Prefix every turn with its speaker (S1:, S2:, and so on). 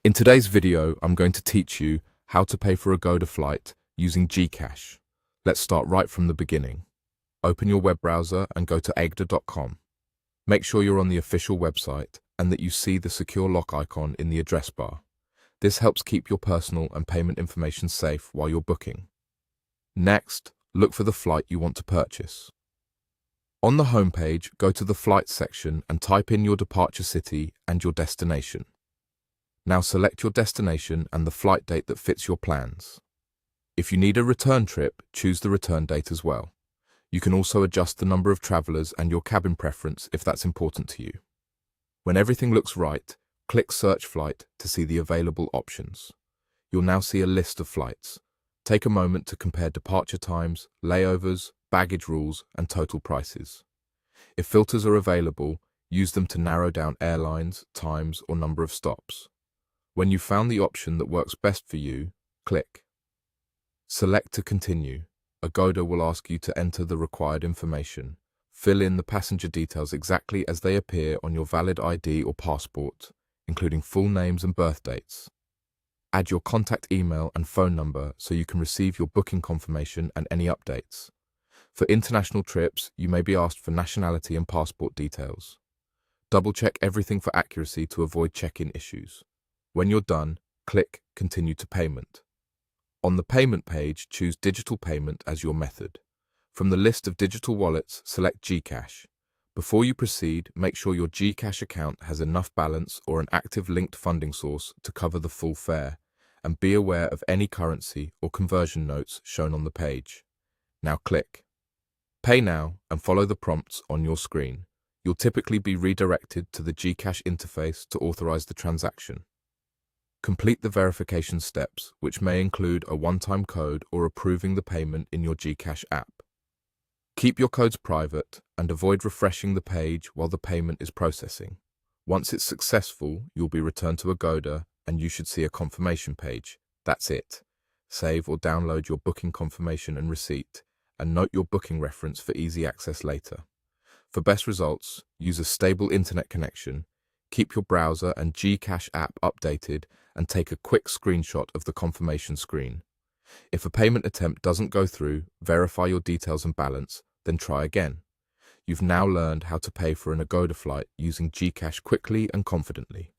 S1: In today's video, I'm going to teach you how to pay for a Agoda flight using GCash. Let's start right from the beginning. Open your web browser and go to agoda.com. Make sure you're on the official website and that you see the secure lock icon in the address bar. This helps keep your personal and payment information safe while you're booking. Next, look for the flight you want to purchase. On the homepage, go to the Flights section and type in your departure city and your destination. Now select your destination and the flight date that fits your plans. If you need a return trip, choose the return date as well. You can also adjust the number of travelers and your cabin preference if that's important to you. When everything looks right, click Search Flight to see the available options. You'll now see a list of flights. Take a moment to compare departure times, layovers, baggage rules, and total prices. If filters are available, use them to narrow down airlines, times, or number of stops. When you've found the option that works best for you, click. Select to continue. Agoda will ask you to enter the required information. Fill in the passenger details exactly as they appear on your valid ID or passport, including full names and birth dates. Add your contact email and phone number so you can receive your booking confirmation and any updates. For international trips, you may be asked for nationality and passport details. Double-check everything for accuracy to avoid check-in issues. When you're done, click Continue to Payment. On the payment page, choose Digital Payment as your method. From the list of digital wallets, select GCash. Before you proceed, make sure your GCash account has enough balance or an active linked funding source to cover the full fare, and be aware of any currency or conversion notes shown on the page. Now click Pay Now and follow the prompts on your screen. You'll typically be redirected to the GCash interface to authorize the transaction. Complete the verification steps, which may include a one-time code or approving the payment in your GCash app. Keep your codes private and avoid refreshing the page while the payment is processing. Once it's successful, you'll be returned to Agoda and you should see a confirmation page. That's it. Save or download your booking confirmation and receipt, and note your booking reference for easy access later. For best results, use a stable internet connection, keep your browser and GCash app updated, and take a quick screenshot of the confirmation screen. If a payment attempt doesn't go through, verify your details and balance, then try again. You've now learned how to pay for an Agoda flight using GCash quickly and confidently.